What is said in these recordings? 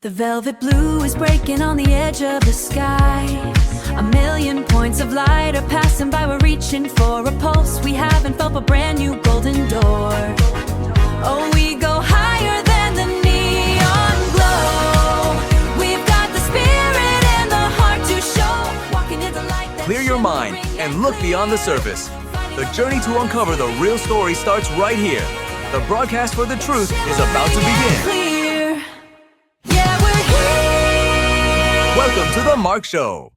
The velvet blue is breaking on the edge of the sky. A million points of light are passing by. We're reaching for a pulse. We haven't felt a brand new golden door. Oh, we go higher than the neon glow. We've got the spirit and the heart to show. Walking in the light that Clear your mind and look beyond the surface. The journey to uncover the real story starts right here. The broadcast for the truth is about to begin. clear. Yeah, we're here. Welcome to the Mark Show.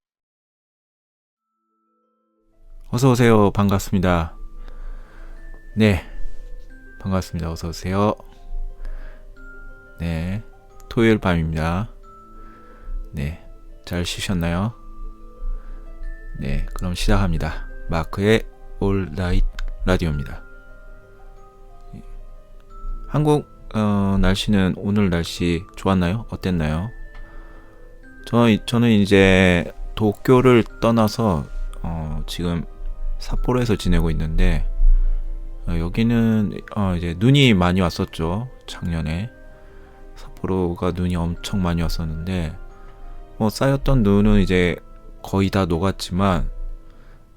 어서 오세요. 반갑습니다. 네, 반갑습니다. 어서 오세요. 네, 토요일 밤입니다. 네, 잘 쉬셨나요? 네, 그럼 시작합니다. 마크의 All Night 라디오입니다. 한국 날씨는 오늘 날씨 좋았나요? 어땠나요? 저는 이제 도쿄를 떠나서 지금 삿포로에서 지내고 있는데 여기는 이제 눈이 많이 왔었죠. 작년에 삿포로가 눈이 엄청 많이 왔었는데 쌓였던 눈은 이제 거의 다 녹았지만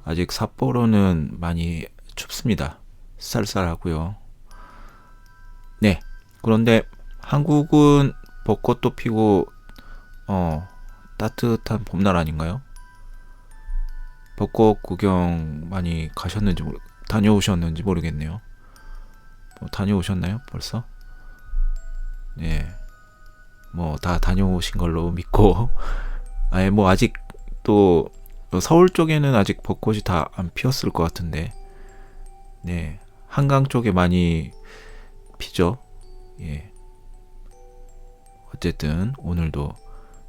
아직 삿포로는 많이 춥습니다. 쌀쌀하고요. 네, 그런데 한국은 벚꽃도 피고 따뜻한 봄날 아닌가요? 벚꽃 구경 많이 다녀오셨는지 모르겠네요. 다녀오셨나요? 벌써? 네, 다 다녀오신 걸로 믿고 아직 또 서울 쪽에는 아직 벚꽃이 다 안 피었을 것 같은데, 네, 한강 쪽에 많이 피죠. 예. 어쨌든 오늘도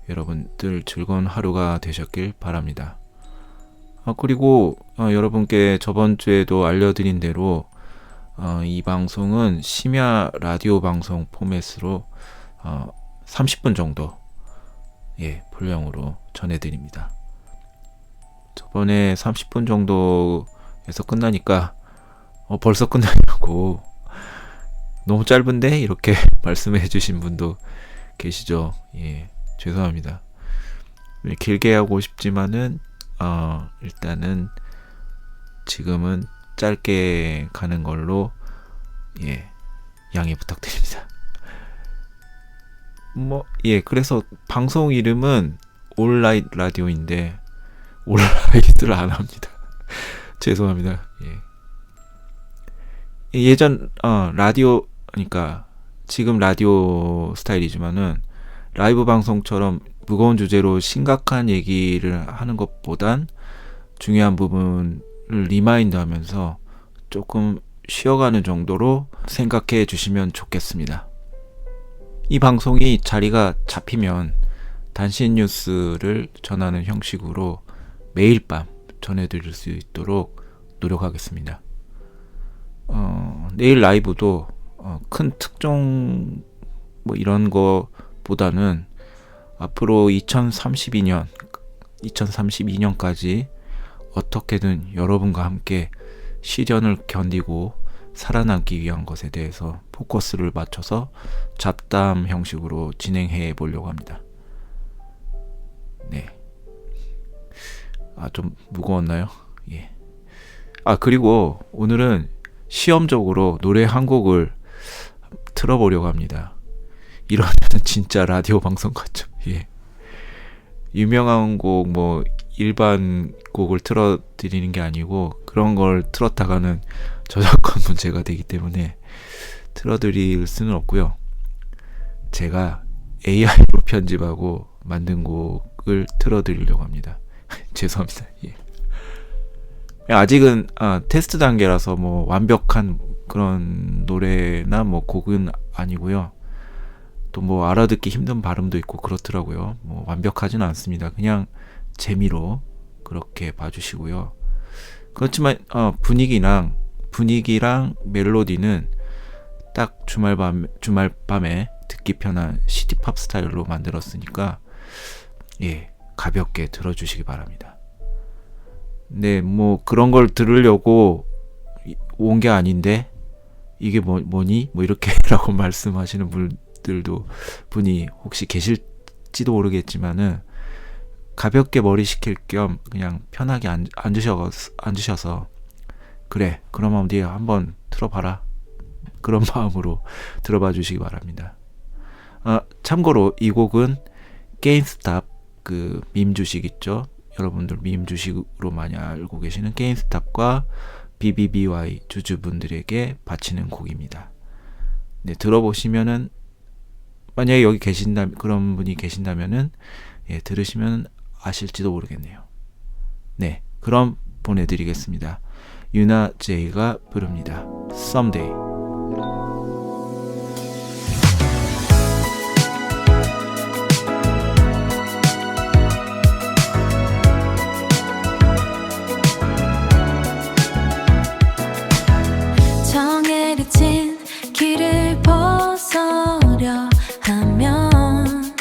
여러분들 즐거운 하루가 되셨길 바랍니다. 그리고 여러분께 저번 주에도 알려드린 대로 이 방송은 심야 라디오 방송 포맷으로 30분 정도 분량으로 전해드립니다. 저번에 30분 정도에서 끝나니까 벌써 끝나냐고 너무 짧은데? 이렇게 말씀해 주신 분도 계시죠. 예, 죄송합니다. 길게 하고 싶지만은 일단은 짧게 가는 걸로 양해 부탁드립니다. 그래서 방송 이름은 All Night 라디오인데 All Night를 안 합니다. 죄송합니다. 예전 라디오, 그러니까 지금 라디오 스타일이지만은 라이브 방송처럼 무거운 주제로 심각한 얘기를 하는 것보단 중요한 부분을 리마인드 하면서 조금 쉬어가는 정도로 생각해 주시면 좋겠습니다. 이 방송이 자리가 잡히면 단신 뉴스를 전하는 형식으로 매일 밤 전해드릴 수 있도록 노력하겠습니다. 내일 라이브도 큰 특종 이런 거보다는 앞으로 2032년까지 어떻게든 여러분과 함께 시련을 견디고 살아남기 위한 것에 대해서 포커스를 맞춰서 잡담 형식으로 진행해 보려고 합니다. 네. 좀 무거웠나요? 예. 그리고 오늘은 시험적으로 노래 한 곡을 틀어보려고 합니다. 이러면 진짜 라디오 방송 같죠. 예. 유명한 곡 일반 곡을 틀어드리는 게 아니고 그런 걸 틀었다가는 저작권 문제가 되기 때문에 틀어드릴 수는 없고요. 제가 AI로 편집하고 만든 곡을 틀어드리려고 합니다. 죄송합니다. 예. 아직은 테스트 단계라서 완벽한 그런 노래나 곡은 아니고요. 또 알아듣기 힘든 발음도 있고 그렇더라고요. 완벽하진 않습니다. 그냥 재미로 그렇게 봐주시고요. 그렇지만 분위기랑 멜로디는 딱 주말밤에 듣기 편한 시티팝 스타일로 만들었으니까 가볍게 들어주시기 바랍니다. 네, 그런 걸 들으려고 온 게 아닌데 이게 뭐니? 이렇게 라고 말씀하시는 분 분이 혹시 계실지도 모르겠지만은 가볍게 머리 식힐 겸 그냥 편하게 앉으셔서 그래 그럼 어디 한번 틀어봐라 그런 마음으로 들어봐 주시기 바랍니다. 참고로 이 곡은 게임스탑 그 밈 주식 있죠? 여러분들 밈 주식으로 많이 알고 계시는 게임스탑과 BBBY 주주분들에게 바치는 곡입니다. 네, 들어보시면은 만약에 여기 그런 분이 계신다면은 들으시면 아실지도 모르겠네요. 네, 그럼 보내드리겠습니다. 유나 제이가 부릅니다. Someday. 정에 그친 길을 벗으려 하면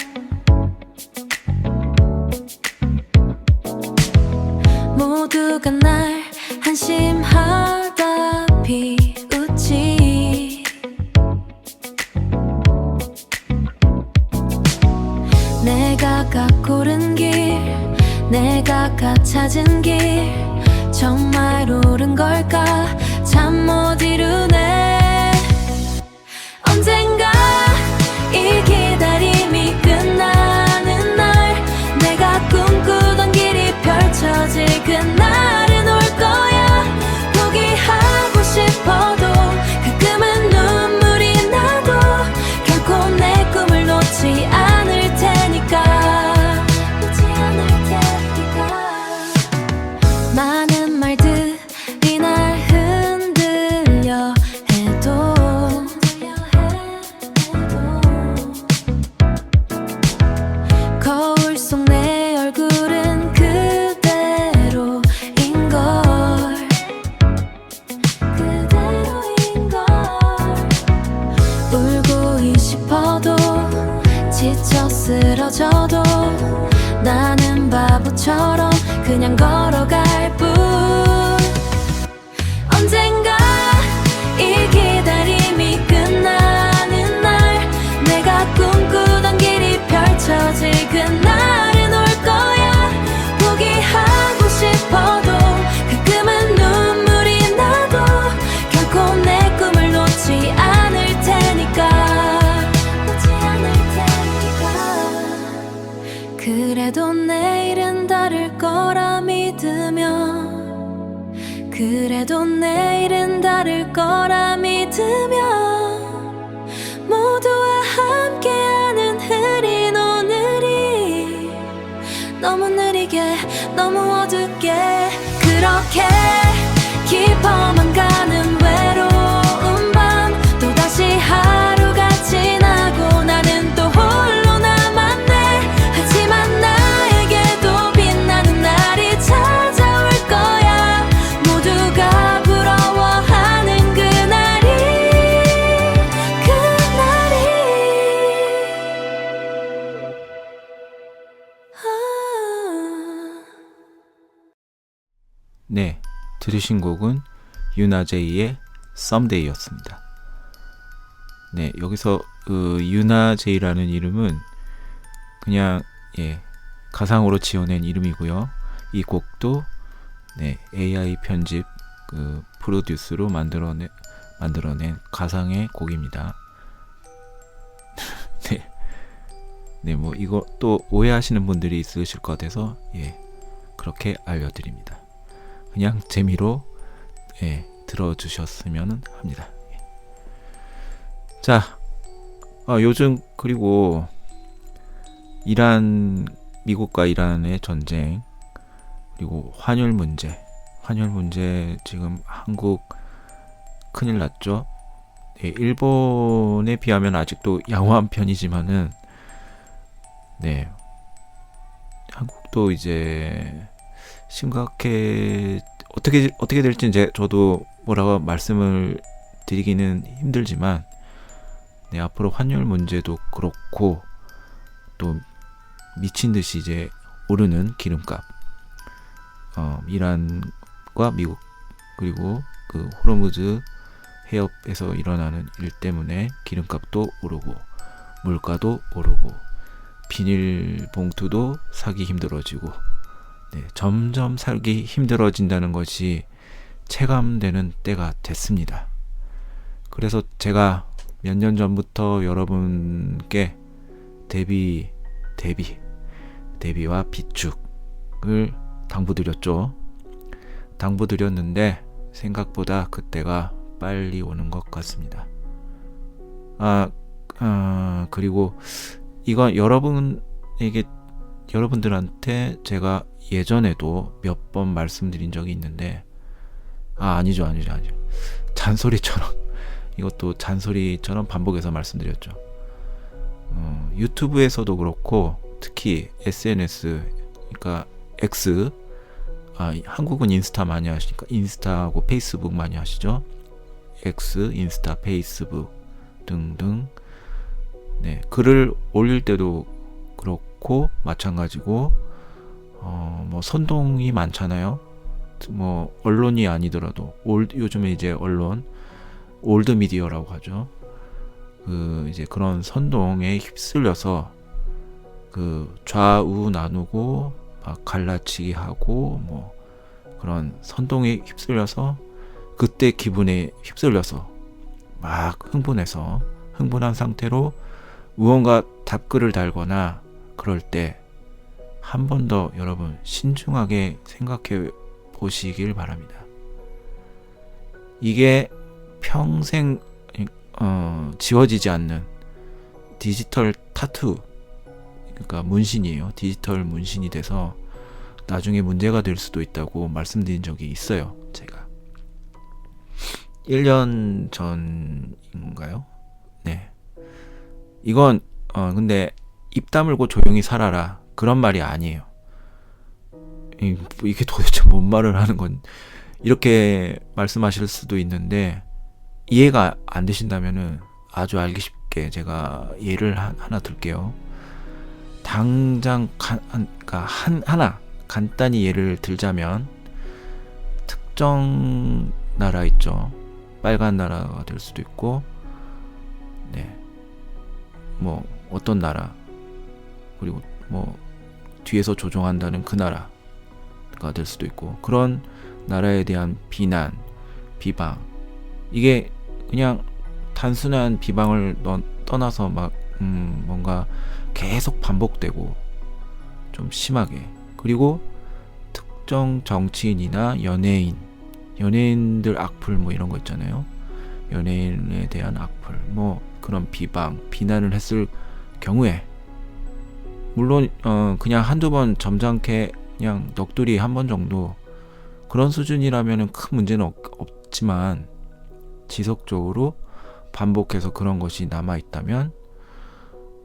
모두가 날 한심하다 비웃지. 내가 가 고른 길, 내가 가 찾은 길 정말 옳은 걸까 참 못 이루네. 언젠가 이 기다림이 끝나는 날 내가 꿈꾸던 길이 펼쳐질 그날은 올 거야. 포기하고 싶어도 가끔은 눈물이 나도 결코 내 꿈을 놓지 않을 테니까. 많은 말들이 날 흔들려 해도 거울 속 내 얼굴은 그대로인걸. 울고 싶어도 지쳐 쓰러져도 나는 바보처럼 그냥 걸어갈 뿐. 언젠가 이 기다림이 끝나는 날 내가 꿈꾸던 길이 펼쳐질 그날은 올 거야. 포기하고 싶어도 가끔은 눈물이 나도 결코 내 꿈을 놓지 않을 테니까. 그래도 내일은 다를 거라 믿으며 그래도 내일은 다를 거라 믿으며 모두와 함께하는 흐린 오늘이 너무 느리게 너무 어둡게 그렇게 깊어만 가는 외로운 밤 또다시 하루가 지나고 나는 또 홀로 남았네. 하지만 나에게도 빛나는 날이 찾아올 거야. 모두가 부러워하는 그날이 네, 들으신 곡은 유나제이의 Someday였습니다. 네, 여기서 유나제이라는 이름은 그냥 가상으로 지어낸 이름이고요. 이 곡도 AI 편집 프로듀스로 만들어낸 가상의 곡입니다. 네, 뭐 이거 또 오해하시는 분들이 있으실 것 같아서 그렇게 알려드립니다. 그냥 재미로 들어주셨으면 합니다. 자, 요즘 그리고 미국과 이란의 전쟁 그리고 환율 문제 지금 한국 큰일 났죠. 일본에 비하면 아직도 양호한 편이지만은 한국도 이제 심각해. 어떻게 될지 이제 저도 뭐라고 말씀을 드리기는 힘들지만 앞으로 환율 문제도 그렇고 또 미친 듯이 이제 오르는 기름값, 이란과 미국 그리고 그 호르무즈 해협에서 일어나는 일 때문에 기름값도 오르고 물가도 오르고 비닐봉투도 사기 힘들어지고 점점 살기 힘들어진다는 것이 체감되는 때가 됐습니다. 그래서 제가 몇 년 전부터 여러분께 대비와 비축을 당부드렸죠. 당부드렸는데 생각보다 그때가 빨리 오는 것 같습니다. 그리고 이거 여러분들한테 제가 예전에도 몇 번 말씀드린 적이 있는데 아니죠. 잔소리처럼 이것도 잔소리처럼 반복해서 말씀드렸죠. 유튜브에서도 그렇고 특히 SNS 그러니까 X 한국은 인스타 많이 하시니까 인스타하고 페이스북 많이 하시죠. X, 인스타, 페이스북 등등 글을 올릴 때도 그렇고 마찬가지고 뭐 선동이 많잖아요. 뭐 언론이 아니더라도 요즘에 이제 언론 올드 미디어라고 하죠. 이제 그런 선동에 휩쓸려서 좌우 나누고 막 갈라치기 하고 뭐 그런 선동에 휩쓸려서 그때 기분에 휩쓸려서 막 흥분한 상태로 무언가 답글을 달거나 그럴 때 한 번 더 여러분 신중하게 생각해 보시길 바랍니다. 이게 평생 지워지지 않는 디지털 타투 그러니까 문신이에요. 디지털 문신이 돼서 나중에 문제가 될 수도 있다고 말씀드린 적이 있어요. 제가 1년 전인가요? 이건 근데 입 다물고 조용히 살아라 그런 말이 아니에요. 이게 도대체 뭔 말을 하는 건 이렇게 말씀하실 수도 있는데 이해가 안 되신다면은 아주 알기 쉽게 제가 예를 하나 들게요. 당장 하나 간단히 예를 들자면 특정 나라 있죠. 빨간 나라가 될 수도 있고 뭐 어떤 나라 그리고 뭐 뒤에서 조종한다는 그 나라가 될 수도 있고 그런 나라에 대한 비난, 비방 이게 그냥 단순한 비방을 떠나서 막 뭔가 계속 반복되고 좀 심하게 그리고 특정 정치인이나 연예인들 악플 뭐 이런 거 있잖아요. 연예인에 대한 악플 뭐 그런 비난을 했을 경우에 물론 그냥 한두 번 점잖게 그냥 넋두리 한 번 정도 그런 수준이라면은 큰 문제는 없지만 지속적으로 반복해서 그런 것이 남아 있다면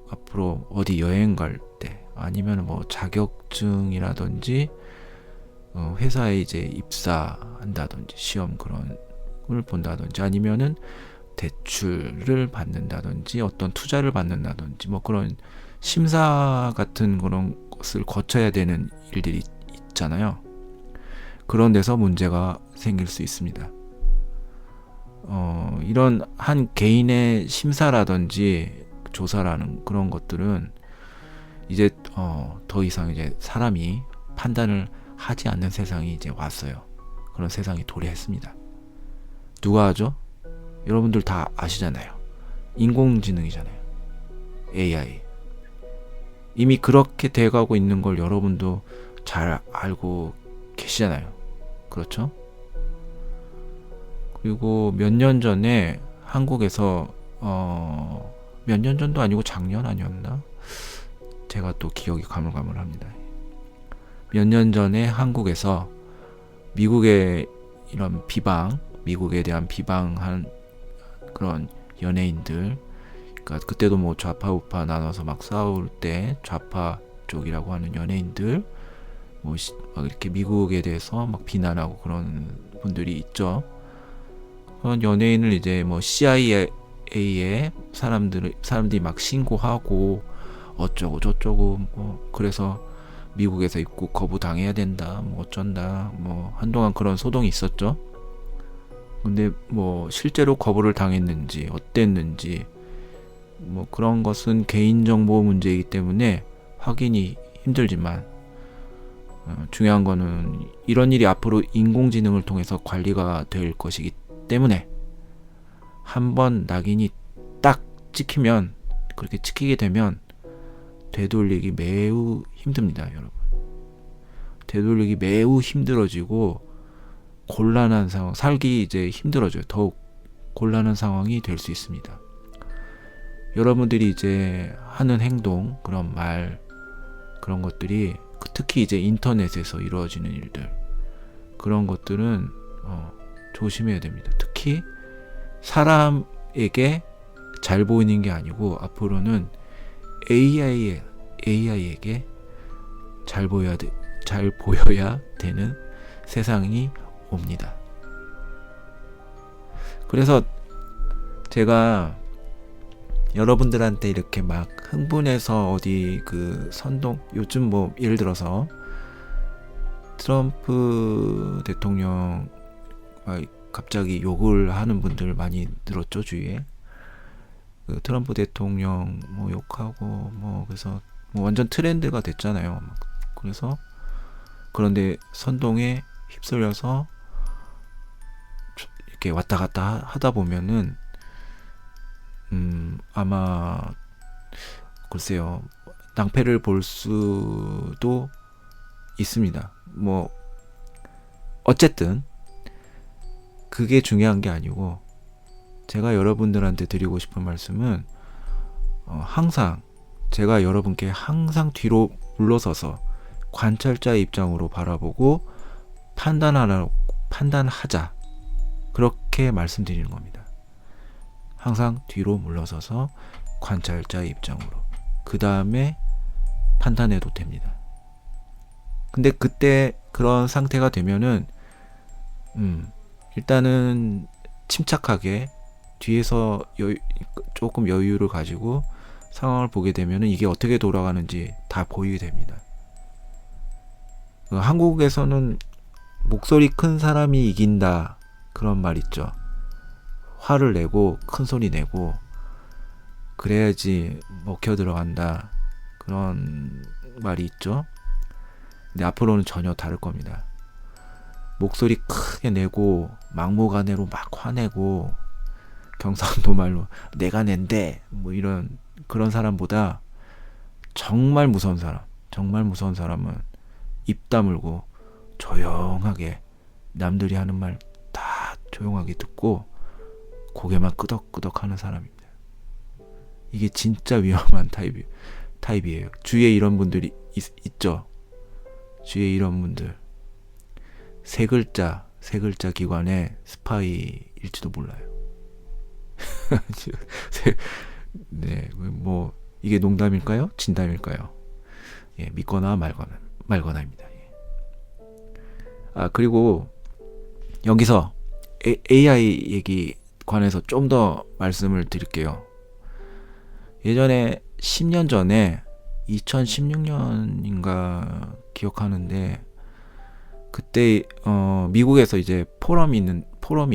앞으로 어디 여행 갈 때 아니면 뭐 자격증이라든지 회사에 이제 입사한다든지 시험 그런 걸 본다든지 아니면은 대출을 받는다든지 어떤 투자를 받는다든지 뭐 그런 심사 같은 그런 것을 거쳐야 되는 일들이 있잖아요. 그런 데서 문제가 생길 수 있습니다. 이런 한 개인의 심사라든지 조사라는 그런 것들은 이제 더 이상 이제 사람이 판단을 하지 않는 세상이 이제 왔어요. 그런 세상이 도래했습니다. 누가 하죠? 여러분들 다 아시잖아요. 인공지능이잖아요. AI. 이미 그렇게 돼가고 있는 걸 여러분도 잘 알고 계시잖아요. 그렇죠? 그리고 몇 년 전에 한국에서 몇 년 전도 아니고 작년 아니었나? 제가 또 기억이 가물가물합니다. 몇 년 전에 한국에서 미국의 이런 미국에 대한 비방한 그런 연예인들, 그러니까 그때도 뭐 좌파 우파 나눠서 막 싸울 때 좌파 쪽이라고 하는 연예인들, 뭐 막 이렇게 미국에 대해서 막 비난하고 그런 분들이 있죠. 그런 연예인을 이제 뭐 CIA에 사람들이 막 신고하고 어쩌고 저쩌고 뭐 그래서 미국에서 입국 거부 당해야 된다 뭐 어쩐다 뭐 한동안 그런 소동이 있었죠. 근데 뭐 실제로 거부를 당했는지 어땠는지 뭐 그런 것은 개인정보 문제이기 때문에 확인이 힘들지만 중요한 거는 이런 일이 앞으로 인공지능을 통해서 관리가 될 것이기 때문에 한번 낙인이 딱 찍히면, 그렇게 찍히게 되면 되돌리기 매우 힘듭니다, 여러분. 되돌리기 매우 힘들어지고 곤란한 상황, 살기 이제 힘들어져요. 더욱 곤란한 상황이 될 수 있습니다. 여러분들이 이제 하는 행동, 그런 말, 그런 것들이 특히 이제 인터넷에서 이루어지는 일들, 그런 것들은 조심해야 됩니다. 특히 사람에게 잘 보이는 게 아니고 앞으로는 AI에게 잘 보여야 되는 세상이 옵니다. 그래서 제가 여러분들한테 이렇게 막 흥분해서 어디 그 선동, 요즘 뭐 예를 들어서 트럼프 대통령 갑자기 욕을 하는 분들 많이 늘었죠, 주위에. 그 트럼프 대통령 뭐 욕하고 뭐 그래서 뭐 완전 트렌드가 됐잖아요. 그래서 그런데 선동에 휩쓸려서 이렇게 왔다 갔다 하다 보면은 아마 글쎄요, 낭패를 볼 수도 있습니다. 뭐 어쨌든 그게 중요한 게 아니고, 제가 여러분들한테 드리고 싶은 말씀은 항상 제가 여러분께 항상 뒤로 물러서서 관찰자의 입장으로 바라보고 판단하자, 그렇게 말씀드리는 겁니다. 항상 뒤로 물러서서 관찰자의 입장으로, 그 다음에 판단해도 됩니다. 근데 그때 그런 상태가 되면은 일단은 침착하게 뒤에서 조금 여유를 가지고 상황을 보게 되면은 이게 어떻게 돌아가는지 다 보이게 됩니다. 한국에서는 목소리 큰 사람이 이긴다, 그런 말 있죠. 화를 내고 큰 소리 내고 그래야지 먹혀 들어간다, 그런 말이 있죠. 근데 앞으로는 전혀 다를 겁니다. 목소리 크게 내고 막무가내로 막 화내고 경상도 말로 내가 낸대 뭐 이런 그런 사람보다 정말 무서운 사람은 입 다물고 조용하게 타이밍 하는 말 다 조용하게 듣고 고개만 끄덕끄덕 하는 사람입니다. 이게 진짜 위험한 타입이에요. 주위에 이런 분들이 있죠. 주위에 이런 분들 세 글자 기관의 스파이일지도 몰라요. 네, 뭐 이게 농담일까요? 진담일까요? 예, 믿거나 말거나입니다. 예. 그리고 여기서 AI 얘기 관해서 좀 더 말씀을 드릴게요. 예전에 10년 전에 2016년인가 기억하는데, 그때 미국에서 이제 포럼이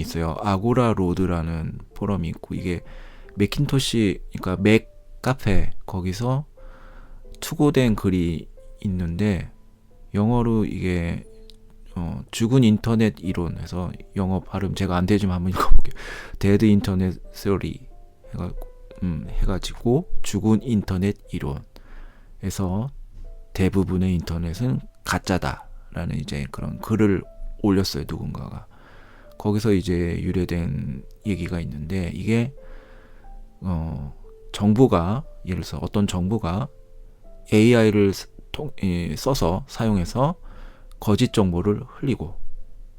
있어요. 아고라 로드라는 포럼이 있고, 이게 맥킨토시, 그러니까 맥 카페, 거기서 투고된 글이 있는데 영어로 이게 죽은 인터넷 이론에서, 영어 발음 제가 안 되지만 한번 읽어볼게요. Dead Internet Theory 해가지고 죽은 인터넷 이론에서 대부분의 인터넷은 가짜다라는 이제 그런 글을 올렸어요, 누군가가. 거기서 이제 유래된 얘기가 있는데, 이게 정부가, 예를 들어서 어떤 정부가 AI를 사용해서 거짓 정보를 흘리고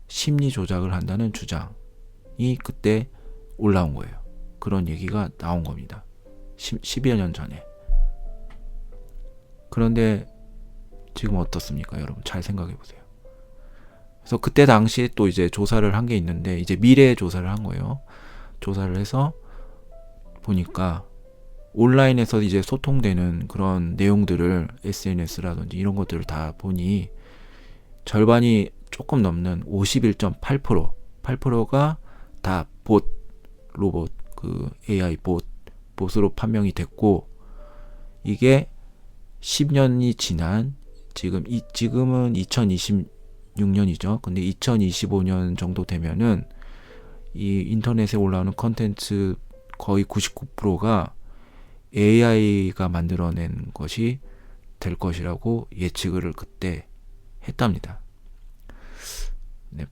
심리 조작을 한다는 주장이 그때 올라온 거예요. 그런 얘기가 나온 겁니다. 10여 년 전에. 그런데 지금 어떻습니까, 여러분? 잘 생각해 보세요. 그래서 그때 당시에 또 이제 조사를 한 게 있는데, 이제 미래 조사를 한 거예요. 조사를 해서 보니까 온라인에서 이제 소통되는 그런 내용들을, SNS라든지 이런 것들을 다 보니 절반이 조금 넘는 51.8%가 다 로봇, 그 AI 봇, 챗봇으로 판명이 됐고, 이게 10년이 지난 지금은 2026년이죠. 근데 2025년 정도 되면은 이 인터넷에 올라오는 컨텐츠 거의 99%가 AI가 만들어낸 것이 될 것이라고 예측을 그때 했답니다. 네,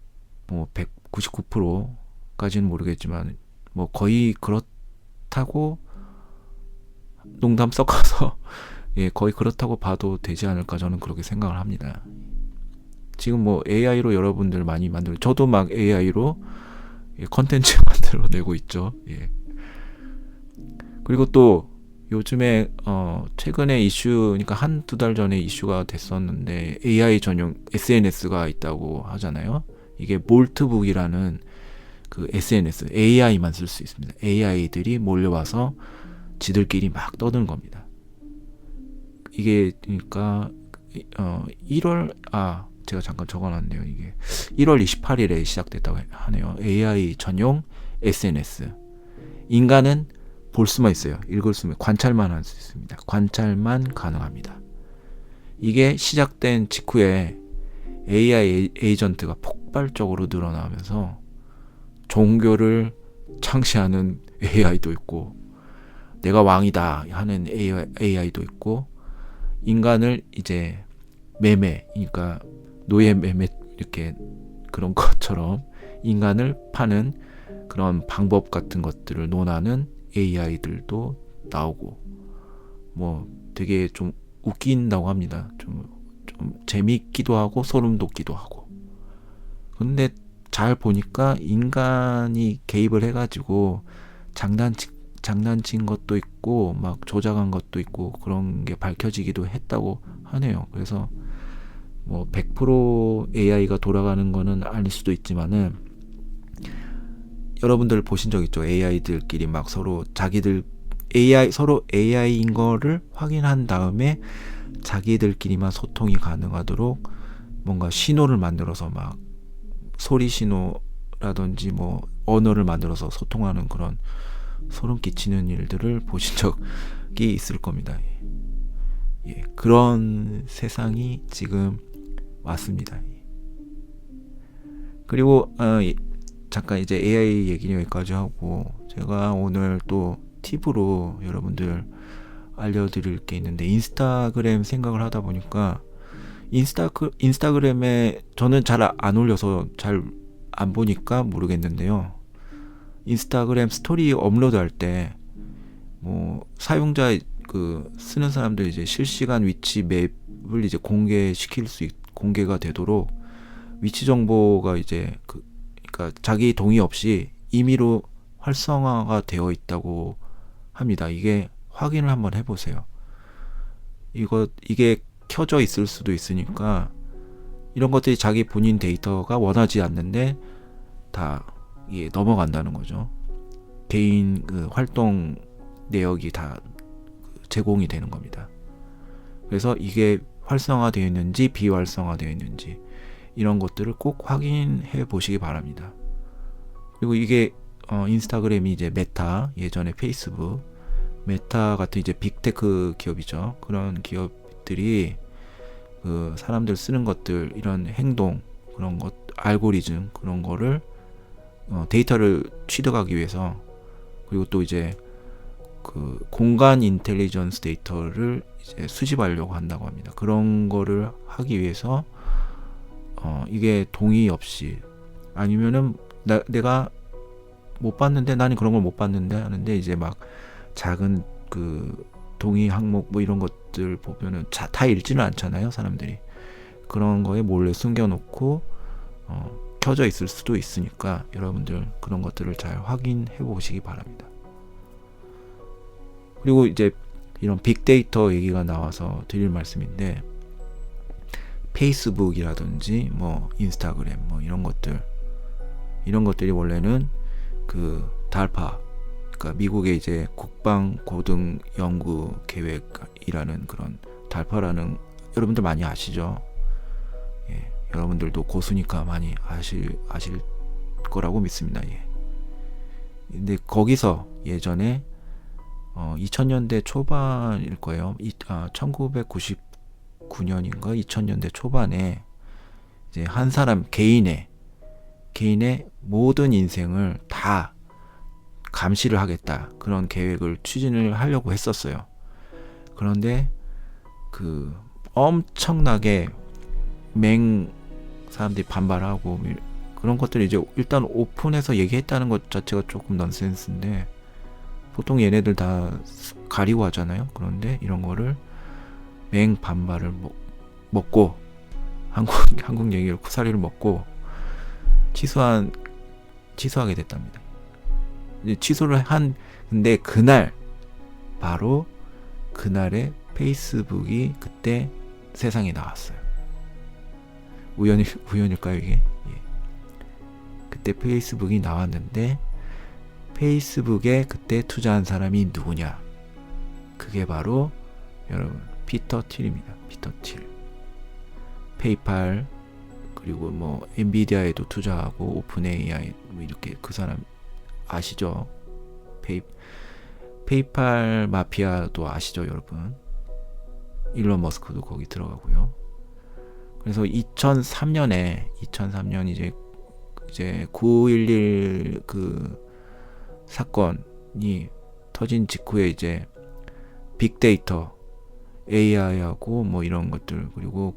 뭐 199%까지는 모르겠지만 뭐 거의 그렇다고 농담 섞어서 예, 거의 그렇다고 봐도 되지 않을까 저는 그렇게 생각을 합니다. 지금 뭐 AI로 여러분들 많이 저도 막 AI로 컨텐츠 만들어내고 있죠. 예. 그리고 또 요즘에 최근에 이슈, 그러니까 한두 달 전에 이슈가 됐었는데 AI 전용 SNS가 있다고 하잖아요. 이게 몰트북이라는 그 SNS, AI만 쓸 수 있습니다. AI들이 몰려와서 지들끼리 막 떠드는 겁니다. 이게 그러니까 1월 제가 잠깐 적어놨네요. 이게 1월 28일에 시작됐다고 하네요. AI 전용 SNS. 인간은 볼 수만 있어요. 읽을 수만, 관찰만 할 수 있습니다. 관찰만 가능합니다. 이게 시작된 직후에 AI 에이전트가 폭발적으로 늘어나면서 종교를 창시하는 AI도 있고, 내가 왕이다 하는 AI도 있고, 인간을 이제 매매, 그러니까 노예 매매 이렇게 그런 것처럼 인간을 파는 그런 방법 같은 것들을 논하는 AI들도 나오고, 뭐 되게 좀 웃긴다고 합니다. 좀 재미있기도 하고 소름 돋기도 하고. 근데 잘 보니까 인간이 개입을 해가지고 장난친 것도 있고 막 조작한 것도 있고 그런 게 밝혀지기도 했다고 하네요. 그래서 뭐 100% AI가 돌아가는 거는 아닐 수도 있지만은, 여러분들 보신 적 있죠? AI들끼리 막 서로 서로 AI인 거를 확인한 다음에 자기들끼리만 소통이 가능하도록 뭔가 신호를 만들어서 막 소리 신호라든지 뭐 언어를 만들어서 소통하는 그런 소름 끼치는 일들을 보신 적이 있을 겁니다. 예, 그런 세상이 지금 왔습니다. 그리고 잠깐 이제 AI 얘기는 여기까지 하고, 제가 오늘 또 팁으로 여러분들 알려드릴 게 있는데, 인스타그램 생각을 하다 보니까 인스타그램에 저는 잘 안 올려서 잘 안 보니까 모르겠는데요. 인스타그램 스토리 업로드할 때 뭐 사용자 쓰는 사람들 이제 실시간 위치 맵을 이제 공개가 되도록 위치 정보가 이제 그러니까 자기 동의 없이 임의로 활성화가 되어 있다고 합니다. 이게 확인을 한번 해보세요. 이게 켜져 있을 수도 있으니까 이런 것들이 자기 본인 데이터가 원하지 않는데 다 넘어간다는 거죠. 개인 활동 내역이 다 제공이 되는 겁니다. 그래서 이게 활성화되어 있는지 비활성화되어 있는지 이런 것들을 꼭 확인해 보시기 바랍니다. 그리고 이게 인스타그램이 이제 메타, 예전에 페이스북, 메타 같은 이제 빅테크 기업이죠. 그런 기업들이 그 사람들 쓰는 것들, 이런 행동, 그런 것, 알고리즘 그런 거를 데이터를 취득하기 위해서, 그리고 또 이제 그 공간 인텔리전스 데이터를 이제 수집하려고 한다고 합니다. 그런 거를 하기 위해서 이게 동의 없이, 아니면은 내가 못 봤는데, 나는 그런 걸 못 봤는데 하는데, 이제 막 작은 그 동의 항목 뭐 이런 것들 보면은 다 읽지는 않잖아요, 사람들이. 그런 거에 몰래 숨겨놓고 켜져 있을 수도 있으니까 여러분들 그런 것들을 잘 확인해 보시기 바랍니다. 그리고 이제 이런 빅데이터 얘기가 나와서 드릴 말씀인데, 페이스북이라든지 뭐 인스타그램 뭐 이런 것들이 원래는 그 달파, 그러니까 미국의 이제 국방 고등 연구 계획이라는 그런 달파라는, 여러분들 많이 아시죠? 예, 여러분들도 고수니까 많이 아실 거라고 믿습니다. 예. 근데 거기서 예전에 2000년대 초반일 거예요. 1999년인가 2000년대 초반에 이제 한 사람 개인의 모든 인생을 다 감시를 하겠다, 그런 계획을 추진을 하려고 했었어요. 그런데 그 엄청나게 사람들이 반발하고 그런 것들이 이제 일단 오픈해서 얘기했다는 것 자체가 조금 넌센스인데, 보통 얘네들 다 가리고 하잖아요. 그런데 이런 거를 반발을 먹고 한국 얘기를 쿠사리를 먹고 취소하게 됐답니다. 이제 취소를 근데 바로 그날에 페이스북이 그때 세상에 나왔어요. 우연일까요 이게? 예. 그때 페이스북이 나왔는데, 페이스북에 그때 투자한 사람이 누구냐? 그게 바로 여러분 피터 틸입니다. 피터 틸. 페이팔, 그리고 뭐 엔비디아에도 투자하고 오픈 AI 뭐 이렇게, 그 사람 아시죠? 페이팔 마피아도 아시죠, 여러분? 일론 머스크도 거기 들어가고요. 그래서 2003년 이제 9.11 그 사건이 터진 직후에 이제 빅데이터, AI하고 뭐 이런 것들, 그리고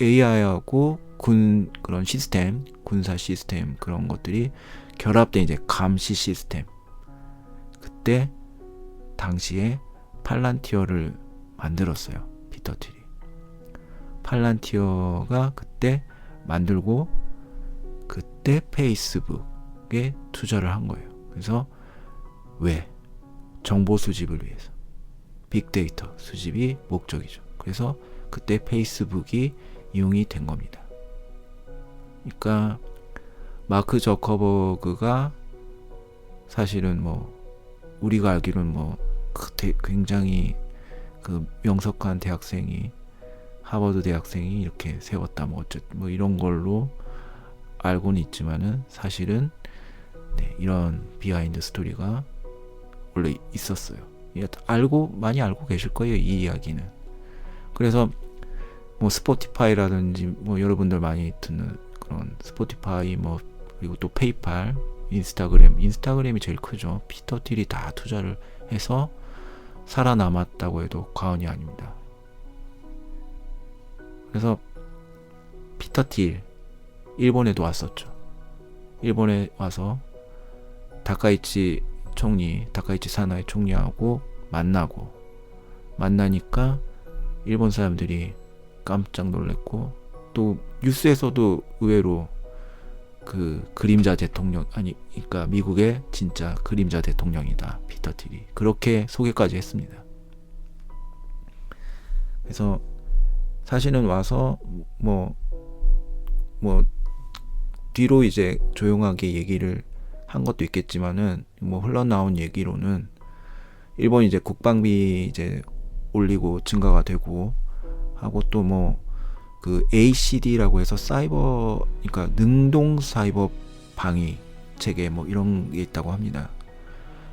AI하고 그런 시스템, 군사 시스템, 그런 것들이 결합된 이제 감시 시스템. 그때 당시에 팔란티어를 만들었어요, 피터 틸이. 팔란티어가 그때 만들고, 그때 페이스북에 투자를 한 거예요. 그래서 왜? 정보 수집을 위해서. 빅데이터 수집이 목적이죠. 그래서 그때 페이스북이 이용이 된 겁니다. 그러니까 마크 저커버그가 사실은 뭐 우리가 알기로는 뭐 굉장히 그 명석한 대학생이, 하버드 대학생이 이렇게 세웠다 뭐 어쨌든 뭐 이런 걸로 알고는 있지만은, 사실은 이런 비하인드 스토리가 원래 있었어요. 많이 알고 계실 거예요, 이 이야기는. 그래서 뭐 스포티파이라든지 뭐 여러분들 많이 듣는 그런 스포티파이, 뭐 그리고 또 페이팔, 인스타그램이 제일 크죠. 피터 틸이 다 투자를 해서 살아남았다고 해도 과언이 아닙니다. 그래서 피터 틸 일본에도 왔었죠. 일본에 와서 다카이치 사나이 총리하고 만나니까 일본 사람들이 깜짝 놀랐고, 또 뉴스에서도 의외로 그 그림자 대통령, 그러니까 미국의 진짜 그림자 대통령이다, 피터 틸이, 그렇게 소개까지 했습니다. 그래서 사실은 와서 뭐 뒤로 이제 조용하게 얘기를 한 것도 있겠지만은, 뭐 흘러나온 얘기로는 일본이 이제 국방비 이제 올리고 증가가 되고 하고, 또 뭐 그 ACD라고 해서 그러니까 능동 사이버 방위 체계 뭐 이런 게 있다고 합니다.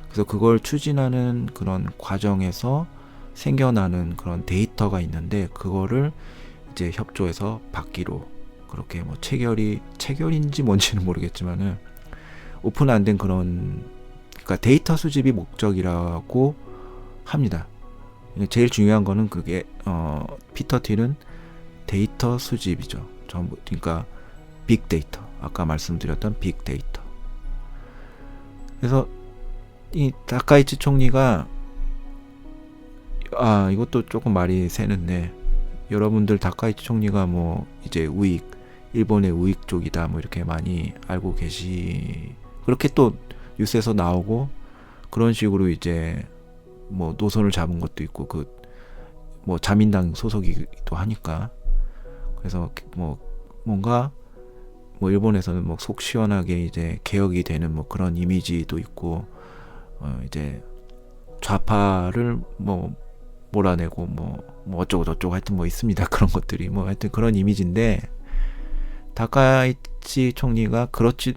그래서 그걸 추진하는 그런 과정에서 생겨나는 그런 데이터가 있는데, 그거를 이제 협조해서 받기로 그렇게 뭐 체결인지 뭔지는 모르겠지만은 오픈 안 된 그런, 그러니까 데이터 수집이 목적이라고 합니다. 제일 중요한 거는 그게 피터 틸은 데이터 수집이죠. 전부, 그러니까 빅데이터, 아까 말씀드렸던 빅데이터. 그래서 이 다카이치 총리가 이것도 조금 말이 새는데, 여러분들 다카이치 총리가 뭐 이제 일본의 우익 쪽이다 뭐 이렇게 많이 알고 그렇게 또 뉴스에서 나오고, 그런 식으로 이제 뭐 노선을 잡은 것도 있고, 뭐 자민당 소속이기도 하니까. 그래서 뭐 뭔가 뭐 일본에서는 뭐 속 시원하게 이제 개혁이 되는 뭐 그런 이미지도 있고, 이제 좌파를 뭐 몰아내고 뭐 어쩌고 저쩌고 하여튼 뭐 있습니다. 그런 것들이 뭐 하여튼 그런 이미지인데, 다카이치 총리가 그렇지,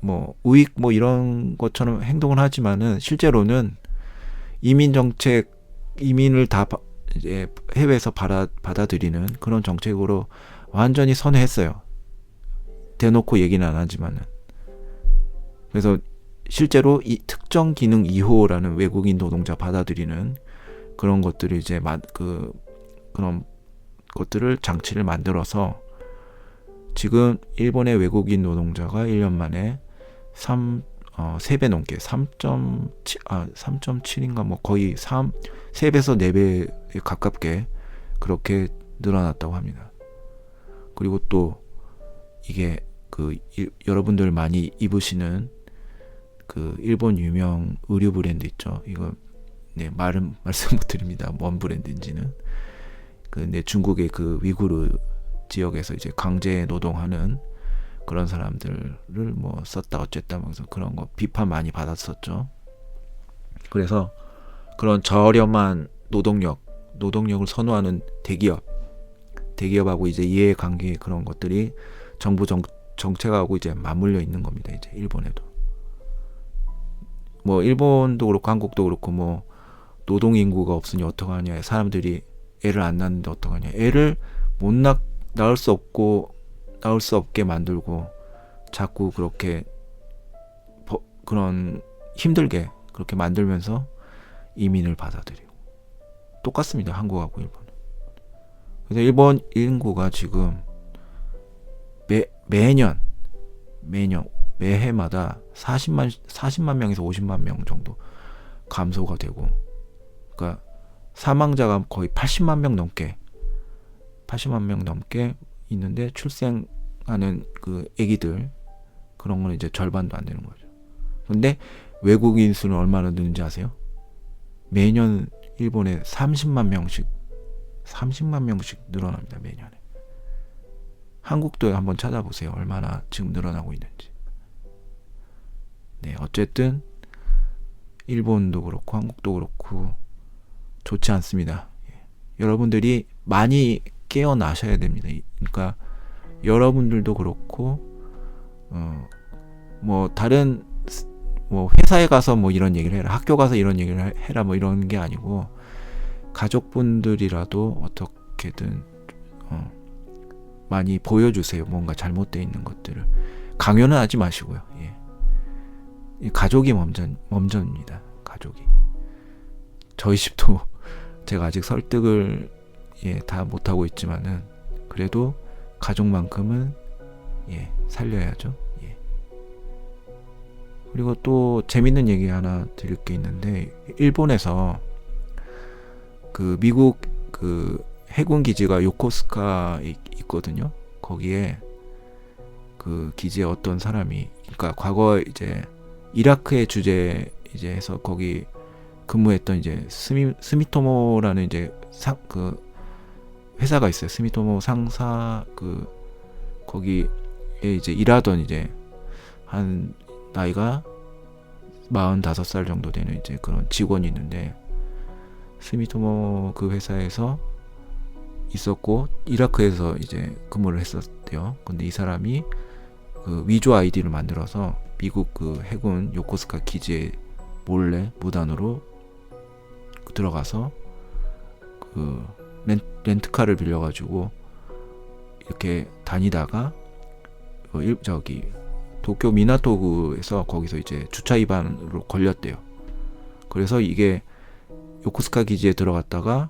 뭐 우익 뭐 이런 것처럼 행동을 하지만은 실제로는 이민 정책, 이민을 다 이제 해외에서 받아들이는 그런 정책으로 완전히 선회했어요. 대놓고 얘기는 안 하지만은. 그래서 실제로 이 특정 기능 2호라는 외국인 노동자 받아들이는 그런 것들을 이제 그런 것들을 장치를 만들어서 지금 일본의 외국인 노동자가 1년 만에 3배 넘게 3.7인가 뭐 거의 3배에서 4배 가깝게 그렇게 늘어났다고 합니다. 그리고 또 이게 여러분들 많이 입으시는 그 일본 유명 의류 브랜드 있죠. 이거 말씀 못 드립니다. 뭔 브랜드인지는. 근데 중국의 그 위구르 지역에서 이제 강제 노동하는 그런 사람들을 뭐 썼다 어쨌다 하면서 그런 거 비판 많이 받았었죠. 그래서 그런 저렴한 노동력을 선호하는 대기업하고 이제 이해관계 그런 것들이 정부 정책하고 이제 맞물려 있는 겁니다. 이제 일본에도. 뭐 일본도 그렇고 한국도 그렇고 뭐 노동 인구가 없으니 어떡하냐, 사람들이 애를 안 낳는데 어떡하냐, 애를 못 낳을 수 없게 만들고 자꾸 그렇게 그런 힘들게 그렇게 만들면서 이민을 받아들이고 똑같습니다. 한국하고 일본은. 그래서 일본 인구가 지금 매해마다 40만 명에서 50만 명 정도 감소가 되고, 그러니까 사망자가 거의 80만 명 넘게 있는데 출생하는 그 아기들 그런 거는 이제 절반도 안 되는 거죠. 근데 외국인 수는 얼마나 느는지 아세요? 매년 일본에 30만 명씩 늘어납니다. 매년에. 한국도 한번 찾아보세요. 얼마나 지금 늘어나고 있는지. 네, 어쨌든 일본도 그렇고 한국도 그렇고 좋지 않습니다. 여러분들이 많이 깨어나셔야 됩니다. 그러니까 여러분들도 그렇고 뭐 다른 뭐 회사에 가서 뭐 이런 얘기를 해라, 학교 가서 이런 얘기를 해라 뭐 이런 게 아니고 가족분들이라도 어떻게든 많이 보여주세요. 뭔가 잘못되어 있는 것들을. 강요는 하지 마시고요. 예. 가족이 먼저입니다. 가족이. 저희 집도 제가 아직 설득을 다 못하고 있지만은 그래도 가족만큼은 살려야죠. 예. 그리고 또 재밌는 얘기 하나 드릴 게 있는데, 일본에서 그 미국 그 해군 기지가 요코스카 있거든요. 거기에 그 기지에 어떤 사람이, 그러니까 과거 이제 이라크의 주재 이제 해서 거기 근무했던 이제 스미토모라는 이제 그 회사가 있어요. 스미토모 상사 거기에 이제 일하던 이제 한 나이가 45살 정도 되는 이제 그런 직원이 있는데, 스미토모 그 회사에서 있었고 이라크에서 이제 근무를 했었대요. 근데 이 사람이 그 위조 아이디를 만들어서 미국 그 해군 요코스카 기지에 몰래 무단으로 들어가서 그 렌트카를 빌려가지고 이렇게 다니다가 저기 도쿄 미나토구에서 거기서 이제 주차 위반으로 걸렸대요. 그래서 이게 요코스카 기지에 들어갔다가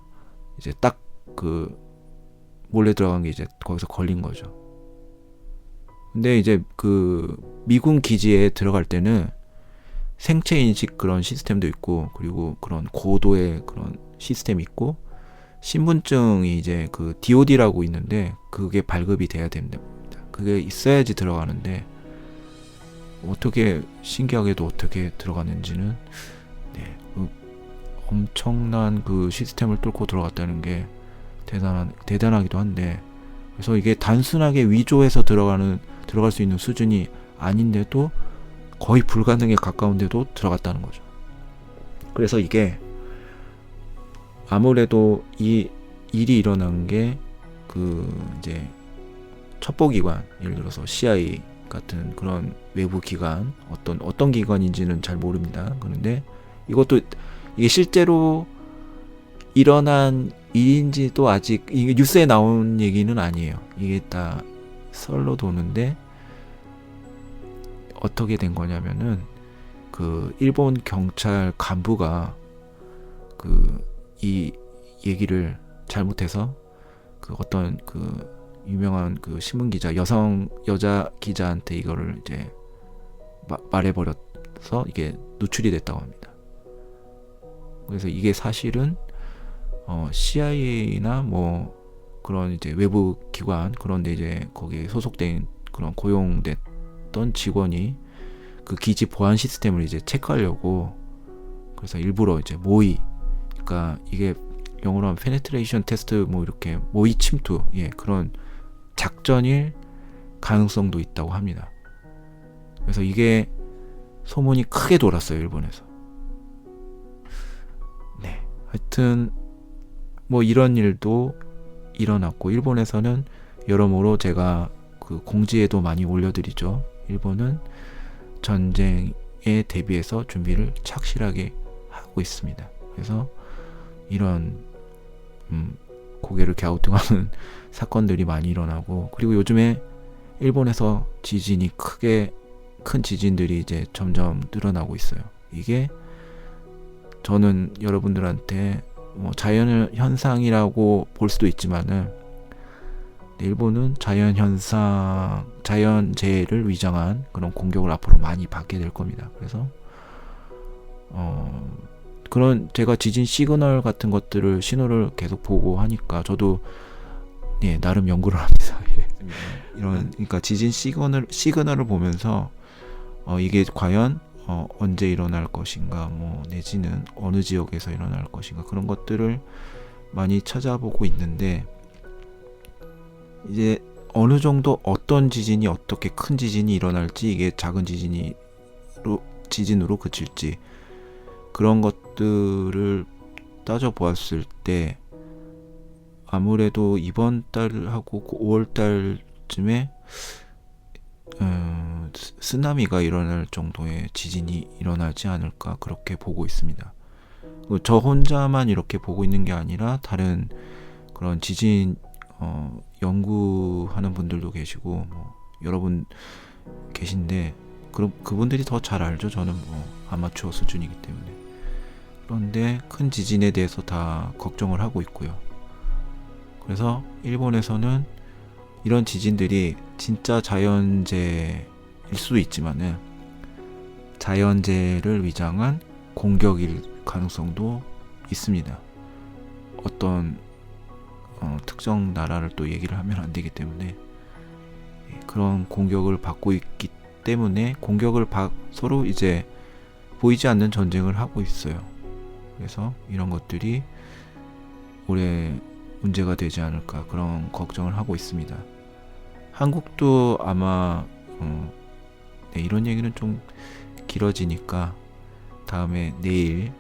이제 딱 그 몰래 들어간 게 이제 거기서 걸린 거죠. 근데 이제 그 미군 기지에 들어갈 때는 생체 인식 그런 시스템도 있고, 그리고 그런 고도의 그런 시스템이 있고, 신분증이 이제 그 DOD라고 있는데 그게 발급이 돼야 됩니다. 그게 있어야지 들어가는데 어떻게, 신기하게도 어떻게 들어갔는지는 엄청난 그 시스템을 뚫고 들어갔다는 게 대단하기도 한데, 그래서 이게 단순하게 위조해서 들어갈 수 있는 수준이 아닌데도 거의 불가능에 가까운데도 들어갔다는 거죠. 그래서 이게 아무래도 이 일이 일어난 게 그 이제 첩보기관, 예를 들어서 CIA 같은 그런 외부 기관, 어떤 기관인지는 잘 모릅니다. 그런데 이것도 이게 실제로 일어난 일인지도 아직 이게 뉴스에 나온 얘기는 아니에요. 이게 다 썰로 도는데 어떻게 된 거냐면은 그 일본 경찰 간부가 그 이 얘기를 잘못해서 그 어떤 그 유명한 그 신문 기자 여자 기자한테 이거를 이제 말해버려서 이게 노출이 됐다고 합니다. 그래서 이게 사실은 CIA나 뭐 그런 이제 외부 기관 그런데 이제 거기에 소속된 그런 고용됐던 직원이 그 기지 보안 시스템을 이제 체크하려고 그래서 일부러 이제 모의, 그러니까 이게 영어로 하면 페네트레이션 테스트 뭐 이렇게 모의 침투, 예, 그런 작전일 가능성도 있다고 합니다. 그래서 이게 소문이 크게 돌았어요, 일본에서. 네, 하여튼 뭐 이런 일도 일어났고, 일본에서는 여러모로 제가 그 공지에도 많이 올려드리죠. 일본은 전쟁에 대비해서 준비를 착실하게 하고 있습니다. 그래서 이런 고개를 갸우뚱하는 사건들이 많이 일어나고, 그리고 요즘에 일본에서 지진이 큰 지진들이 이제 점점 늘어나고 있어요. 이게 저는 여러분들한테 뭐 자연 현상이라고 볼 수도 있지만은 일본은 자연재해를 위장한 그런 공격을 앞으로 많이 받게 될 겁니다. 그래서 그런 제가 지진 시그널 같은 것들을 신호를 계속 보고 하니까 저도 예, 나름 연구를 합니다. 예. 이런 그러니까 지진 시그널을 보면서 이게 과연 언제 일어날 것인가, 뭐 내지는 어느 지역에서 일어날 것인가, 그런 것들을 많이 찾아보고 있는데, 이제 어느 정도 어떤 지진이 어떻게 큰 지진이 일어날지, 이게 작은 지진으로 그칠지, 그런 것들을 따져보았을 때 아무래도 이번 달하고 5월 달쯤에 쓰나미가 일어날 정도의 지진이 일어나지 않을까, 그렇게 보고 있습니다. 저 혼자만 이렇게 보고 있는 게 아니라 다른 그런 지진 연구하는 분들도 계시고 뭐 여러분 계신데, 그럼 그분들이 더 잘 알죠. 저는 뭐 아마추어 수준이기 때문에. 그런데 큰 지진에 대해서 다 걱정을 하고 있고요. 그래서 일본에서는 이런 지진들이 진짜 자연재해일 수도 있지만은 자연재해를 위장한 공격일 가능성도 있습니다. 어떤 특정 나라를 또 얘기를 하면 안 되기 때문에, 그런 공격을 받고 있기 때문에 서로 이제 보이지 않는 전쟁을 하고 있어요. 그래서 이런 것들이 올해 문제가 되지 않을까, 그런 걱정을 하고 있습니다. 한국도 아마 이런 얘기는 좀 길어지니까 다음에 내일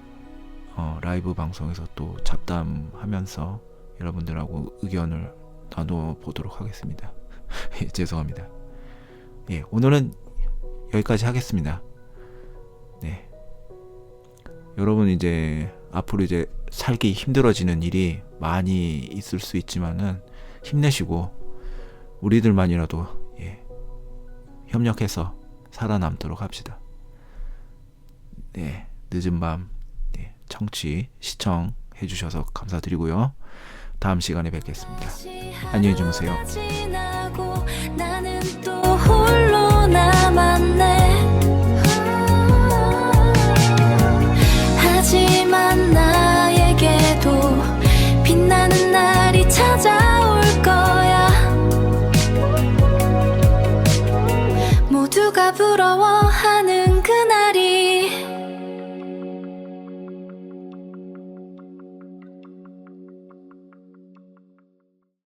라이브 방송에서 또 잡담하면서 여러분들하고 의견을 나눠보도록 하겠습니다. 죄송합니다. 예, 오늘은 여기까지 하겠습니다. 네, 여러분 이제 앞으로 이제 살기 힘들어지는 일이 많이 있을 수 있지만은 힘내시고 우리들만이라도 협력해서 살아남도록 합시다. 네, 늦은 밤 시청해 주셔서 감사드리고요. 다음 시간에 뵙겠습니다. 안녕히 주무세요. 나는 또 홀로 남았네.